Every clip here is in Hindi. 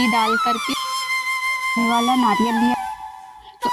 घी डाल करके वाला नारियल लिया। तो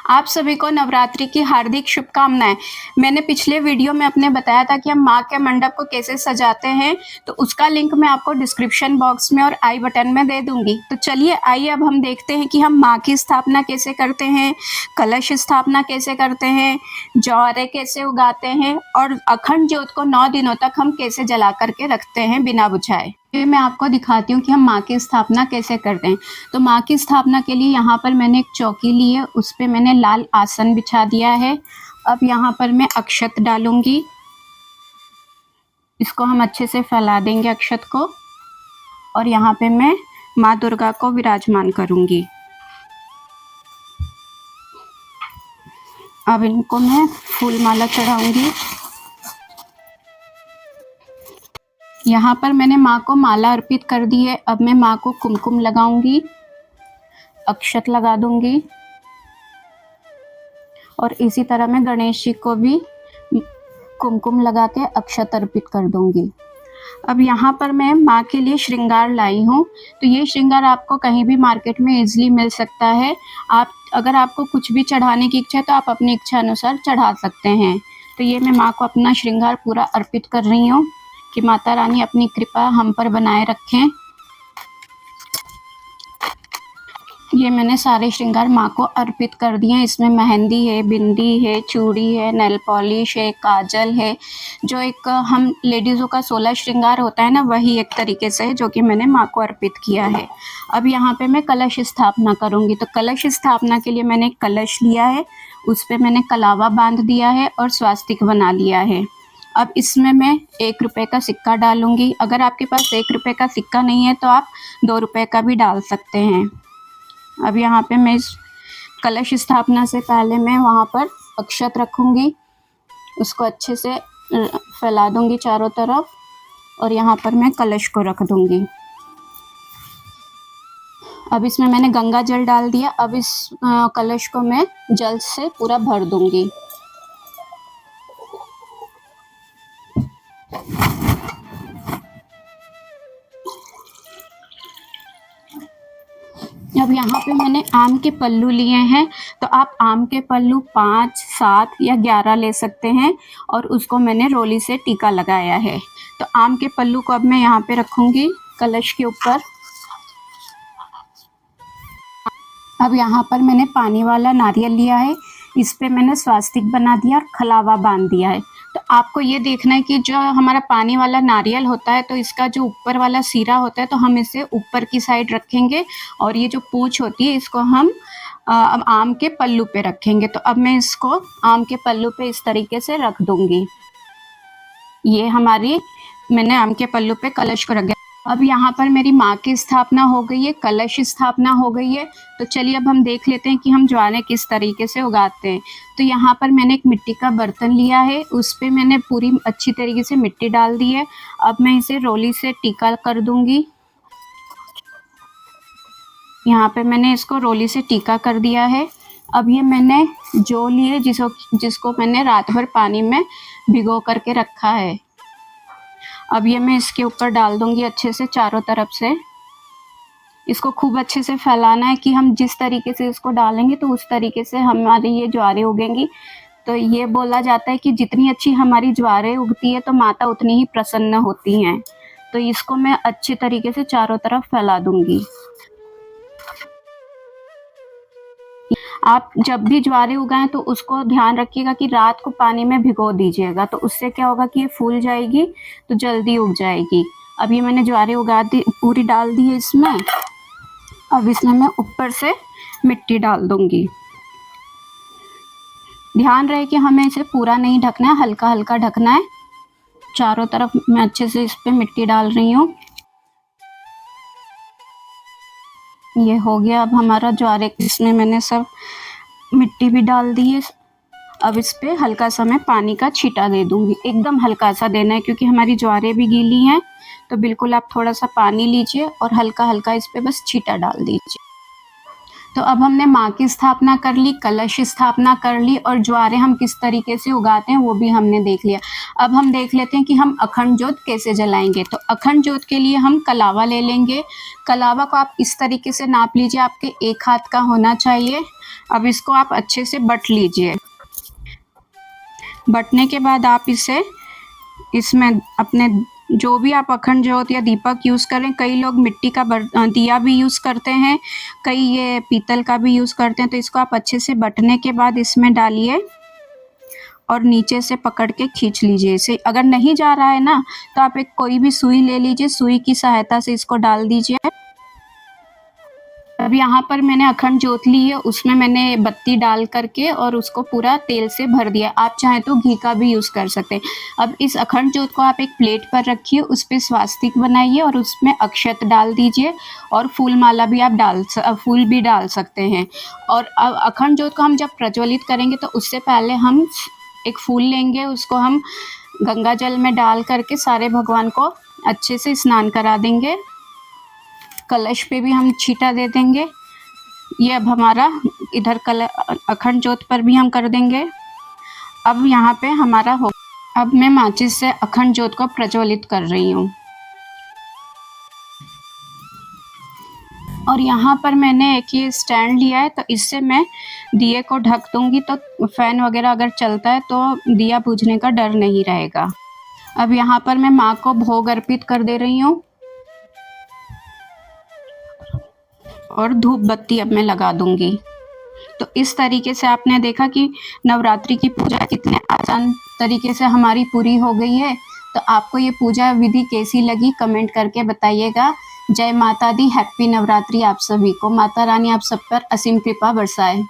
आप सभी को नवरात्रि की हार्दिक शुभकामनाएं। मैंने पिछले वीडियो में अपने बताया था कि हम माँ के मंडप को कैसे सजाते हैं, तो उसका लिंक मैं आपको डिस्क्रिप्शन बॉक्स में और आई बटन में दे दूंगी। तो चलिए आइए अब हम देखते हैं कि हम माँ की स्थापना कैसे करते हैं, कलश स्थापना कैसे करते हैं, जौरे कैसे उगाते हैं और अखंड ज्योत को 9 दिनों तक हम कैसे जला करके रखते हैं बिना बुझाए। ये मैं आपको दिखाती हूँ कि हम माँ की स्थापना कैसे करते हैं। तो माँ की स्थापना के लिए यहाँ पर मैंने एक चौकी ली है, उस पर मैंने लाल आसन बिछा दिया है। अब यहाँ पर मैं अक्षत डालूंगी, इसको हम अच्छे से फैला देंगे अक्षत को, और यहाँ पे मैं माँ दुर्गा को विराजमान करूंगी। अब इनको मैं फूल माला चढ़ाऊंगी। यहाँ पर मैंने माँ को माला अर्पित कर दी है। अब मैं माँ को कुमकुम लगाऊंगी, अक्षत लगा दूंगी, और इसी तरह मैं गणेश जी को भी कुमकुम लगा के अक्षत अर्पित कर दूंगी। अब यहाँ पर मैं माँ के लिए श्रृंगार लाई हूँ। तो ये श्रृंगार आपको कहीं भी मार्केट में इजीली मिल सकता है। आप अगर आपको कुछ भी चढ़ाने की इच्छा है तो आप अपनी इच्छा अनुसार चढ़ा सकते हैं। तो ये मैं माँ को अपना श्रृंगार पूरा अर्पित कर रही हूँ कि माता रानी अपनी कृपा हम पर बनाए रखें। ये मैंने सारे श्रृंगार माँ को अर्पित कर दिए हैं। इसमें मेहंदी है, बिंदी है, चूड़ी है, नेल पॉलिश है, काजल है। जो एक हम लेडीज़ों का 16 श्रृंगार होता है ना, वही एक तरीके से है जो कि मैंने माँ को अर्पित किया है। अब यहाँ पे मैं कलश स्थापना करूँगी। तो कलश स्थापना के लिए मैंने एक कलश लिया है, उस पर मैंने कलावा बांध दिया है और स्वास्तिक बना लिया है। अब इसमें मैं 1 रुपये का सिक्का डालूंगी। अगर आपके पास 1 रुपये का सिक्का नहीं है तो आप 2 रुपये का भी डाल सकते हैं। अब यहाँ पे मैं इस कलश स्थापना से पहले मैं वहाँ पर अक्षत रखूँगी, उसको अच्छे से फैला दूँगी चारों तरफ, और यहाँ पर मैं कलश को रख दूँगी। अब इसमें मैंने गंगा जल डाल दिया। अब इस कलश को मैं जल से पूरा भर दूँगी। अब यहाँ पे मैंने आम के पल्लू लिए हैं। तो आप आम के पल्लू 5, 7 या 11 ले सकते हैं, और उसको मैंने रोली से टीका लगाया है। तो आम के पल्लू को अब मैं यहाँ पे रखूँगी कलश के ऊपर। अब यहाँ पर मैंने पानी वाला नारियल लिया है, इस पे मैंने स्वास्तिक बना दिया और खलावा बांध दिया है। तो आपको ये देखना है कि जो हमारा पानी वाला नारियल होता है, तो इसका जो ऊपर वाला सिरा होता है, तो हम इसे ऊपर की साइड रखेंगे, और ये जो पूंछ होती है इसको हम अब आम के पल्लू पे रखेंगे। तो अब मैं इसको आम के पल्लू पे इस तरीके से रख दूंगी। ये मैंने आम के पल्लू पे कलश को रख दिया। अब यहाँ पर मेरी माँ की स्थापना हो गई है, कलश स्थापना हो गई है। तो चलिए अब हम देख लेते हैं कि हम ज्वारे किस तरीके से उगाते हैं। तो यहाँ पर मैंने एक मिट्टी का बर्तन लिया है, उस पर मैंने पूरी अच्छी तरीके से मिट्टी डाल दी है। अब मैं इसे रोली से टीका कर दूंगी। यहाँ पे मैंने इसको रोली से टीका कर दिया है। अब ये मैंने जौ लिए जिसको मैंने रात भर पानी में भिगो करके रखा है। अब ये मैं इसके ऊपर डाल दूंगी अच्छे से चारों तरफ से। इसको खूब अच्छे से फैलाना है कि हम जिस तरीके से इसको डालेंगे तो उस तरीके से हमारी ये ज्वारें उगेंगी। तो ये बोला जाता है कि जितनी अच्छी हमारी ज्वारें उगती है तो माता उतनी ही प्रसन्न होती हैं। तो इसको मैं अच्छे तरीके से चारों तरफ फैला दूंगी। आप जब भी ज्वारें उगाएं तो उसको ध्यान रखिएगा कि रात को पानी में भिगो दीजिएगा। तो उससे क्या होगा कि ये फूल जाएगी तो जल्दी उग जाएगी। अब ये मैंने ज्वारें उगा दी, पूरी डाल दी है इसमें। अब इसमें मैं ऊपर से मिट्टी डाल दूंगी। ध्यान रहे कि हमें इसे पूरा नहीं ढकना है, हल्का हल्का ढकना है। चारों तरफ मैं अच्छे से इस पे मिट्टी डाल रही हूँ। ये हो गया अब हमारा ज्वारे, इसमें मैंने सब मिट्टी भी डाल दी है। अब इस पे हल्का सा मैं पानी का छींटा दे दूंगी। एकदम हल्का सा देना है क्योंकि हमारी ज्वारें भी गीली हैं। तो बिल्कुल आप थोड़ा सा पानी लीजिए और हल्का हल्का इस पे बस छींटा डाल दीजिए। तो अब हमने माँ की स्थापना कर ली, कलश स्थापना कर ली और ज्वारे हम किस तरीके से उगाते हैं वो भी हमने देख लिया। अब हम देख लेते हैं कि हम अखंड ज्योत कैसे जलाएंगे। तो अखंड ज्योत के लिए हम कलावा ले लेंगे। कलावा को आप इस तरीके से नाप लीजिए, आपके एक हाथ का होना चाहिए। अब इसको आप अच्छे से बट लीजिए। बटने के बाद आप इसमें अपने जो भी आप अखंड ज्योत या दीपक यूज़ करें, कई लोग मिट्टी का दिया भी यूज़ करते हैं, कई ये पीतल का भी यूज़ करते हैं। तो इसको आप अच्छे से बटने के बाद इसमें डालिए और नीचे से पकड़ के खींच लीजिए इसे। अगर नहीं जा रहा है ना तो आप एक कोई भी सुई ले लीजिए, सुई की सहायता से इसको डाल दीजिए। अब यहाँ पर मैंने अखंड ज्योत ली है, उसमें मैंने बत्ती डाल करके और उसको पूरा तेल से भर दिया। आप चाहें तो घी का भी यूज़ कर सकते हैं। अब इस अखंड ज्योत को आप एक प्लेट पर रखिए, उस पे स्वास्तिक बनाइए और उसमें अक्षत डाल दीजिए और फूल माला भी आप फूल भी डाल सकते हैं। और अब अखंड ज्योत को हम जब प्रज्वलित करेंगे तो उससे पहले हम एक फूल लेंगे, उसको हम गंगा जल में डाल करके सारे भगवान को अच्छे से स्नान करा देंगे। कलश पे भी हम छींटा दे देंगे। ये अब हमारा इधर अखंड ज्योत पर भी हम कर देंगे। अब यहाँ पे हमारा हो। अब मैं माचिस से अखंड ज्योत को प्रज्वलित कर रही हूँ और यहाँ पर मैंने एक ये स्टैंड लिया है, तो इससे मैं दिए को ढक दूँगी, तो फैन वगैरह अगर चलता है तो दिया बुझने का डर नहीं रहेगा। अब यहाँ पर मैं माँ को भोग अर्पित कर दे रही हूँ और धूप बत्ती अब मैं लगा दूंगी। तो इस तरीके से आपने देखा कि नवरात्रि की पूजा कितने आसान तरीके से हमारी पूरी हो गई है। तो आपको ये पूजा विधि कैसी लगी कमेंट करके बताइएगा। जय माता दी, हैप्पी नवरात्रि आप सभी को। माता रानी आप सब पर असीम कृपा बरसाए।